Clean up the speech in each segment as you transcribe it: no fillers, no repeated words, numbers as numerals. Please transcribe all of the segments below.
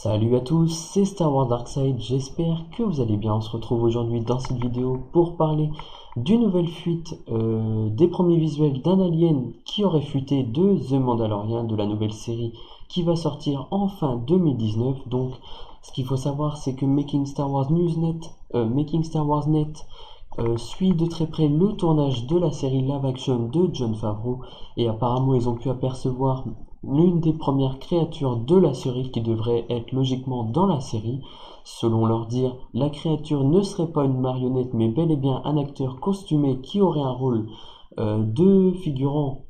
Salut à tous, c'est Star Wars Darkside, j'espère que vous allez bien. On se retrouve aujourd'hui dans cette vidéo pour parler d'une nouvelle fuite des premiers visuels d'un alien qui aurait fuité de The Mandalorian, de la nouvelle série qui va sortir en fin 2019. Donc ce qu'il faut savoir, c'est que Making Star Wars Net suit de très près le tournage de la série live action de Jon Favreau, et apparemment ils ont pu apercevoir l'une des premières créatures de la série qui devrait être logiquement dans la série. Selon leur dire, la créature ne serait pas une marionnette mais bel et bien un acteur costumé qui aurait un rôle de figurant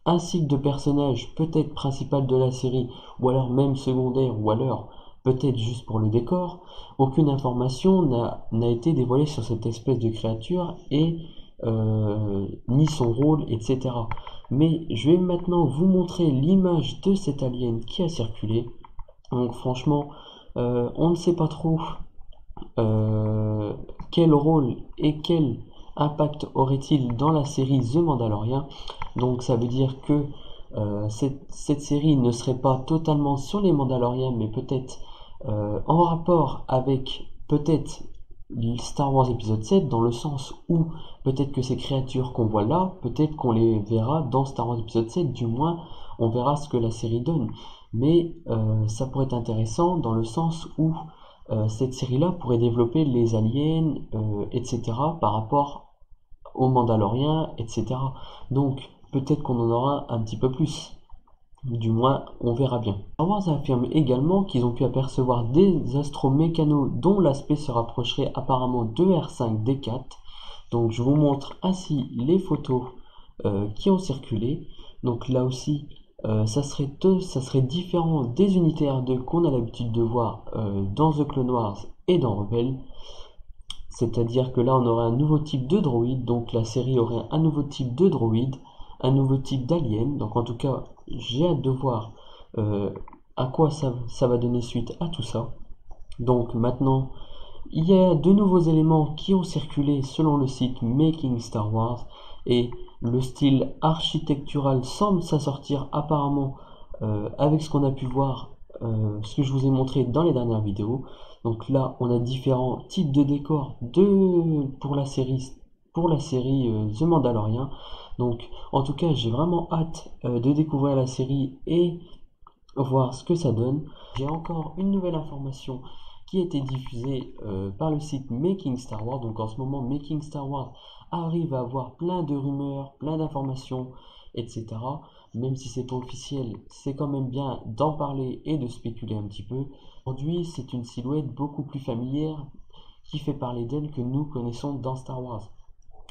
ainsi que de personnage peut-être principal de la série, ou alors même secondaire, ou alors peut-être juste pour le décor. Aucune information n'a été dévoilée sur cette espèce de créature et ni son rôle, etc. Mais je vais maintenant vous montrer l'image de cet alien qui a circulé. Donc franchement, on ne sait pas trop quel rôle et quel impact aurait-il dans la série The Mandalorian. Donc ça veut dire que cette série ne serait pas totalement sur les Mandaloriens, mais peut-être en rapport avec peut-être Star Wars épisode 7, dans le sens où peut-être que ces créatures qu'on voit là, peut-être qu'on les verra dans Star Wars épisode 7, du moins on verra ce que la série donne. Mais ça pourrait être intéressant dans le sens où cette série-là pourrait développer les aliens, etc., par rapport aux Mandaloriens, etc. Donc, peut-être qu'on en aura un petit peu plus. Du moins, on verra bien. Star Wars affirme également qu'ils ont pu apercevoir des astromécanos dont l'aspect se rapprocherait apparemment de R5-D4. Donc, je vous montre ainsi les photos qui ont circulé. Donc là aussi, ça serait différent des unités R2 qu'on a l'habitude de voir dans The Clone Wars et dans Rebelle. C'est-à-dire que là, on aurait un nouveau type de droïde, donc la série aurait un nouveau type de droïde, un nouveau type d'alien. Donc en tout cas, j'ai hâte de voir à quoi ça va donner suite à tout ça. Donc maintenant, il y a de nouveaux éléments qui ont circulé selon le site Making Star Wars, et le style architectural semble s'assortir apparemment avec ce qu'on a pu voir, ce que je vous ai montré dans les dernières vidéos. Donc là, on a différents types de décors pour la série The Mandalorian. Donc en tout cas, j'ai vraiment hâte de découvrir la série et voir ce que ça donne. J'ai encore une nouvelle information qui a été diffusée par le site Making Star Wars. Donc en ce moment, Making Star Wars arrive à avoir plein de rumeurs, plein d'informations, etc. Même si c'est pas officiel, c'est quand même bien d'en parler et de spéculer un petit peu. Aujourd'hui, c'est une silhouette beaucoup plus familière qui fait parler d'elle que nous connaissons dans Star Wars.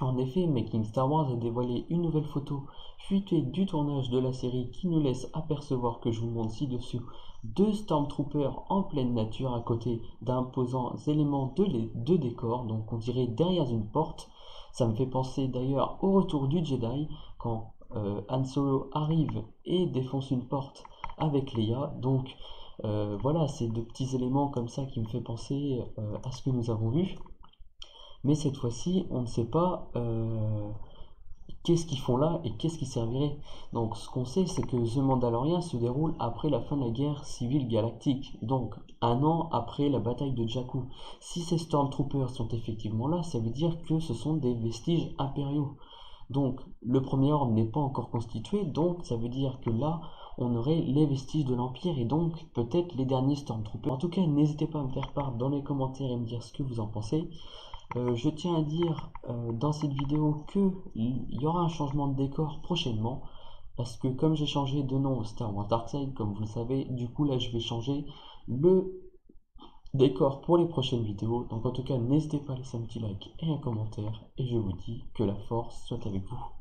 En effet, Making Star Wars a dévoilé une nouvelle photo fuitée du tournage de la série qui nous laisse apercevoir, que je vous montre ci-dessous, deux Stormtroopers en pleine nature à côté d'imposants éléments de décor, donc on dirait derrière une porte. Ça me fait penser d'ailleurs au retour du Jedi, quand Han Solo arrive et défonce une porte avec Leia. Donc voilà, c'est de petits éléments comme ça qui me fait penser à ce que nous avons vu. Mais cette fois-ci, on ne sait pas qu'est-ce qu'ils font là et qu'est-ce qui servirait. Donc ce qu'on sait, c'est que The Mandalorian se déroule après la fin de la guerre civile galactique, donc un an après la bataille de Jakku. Si ces Stormtroopers sont effectivement là, ça veut dire que ce sont des vestiges impériaux. Donc le premier ordre n'est pas encore constitué, donc ça veut dire que là, on aurait les vestiges de l'Empire et donc peut-être les derniers Stormtroopers. En tout cas, n'hésitez pas à me faire part dans les commentaires et me dire ce que vous en pensez. Je tiens à dire dans cette vidéo qu'il y aura un changement de décor prochainement, parce que comme j'ai changé de nom Star Wars Darkside, comme vous le savez, du coup là je vais changer le décor pour les prochaines vidéos. Donc en tout cas, n'hésitez pas à laisser un petit like et un commentaire, et je vous dis que la force soit avec vous.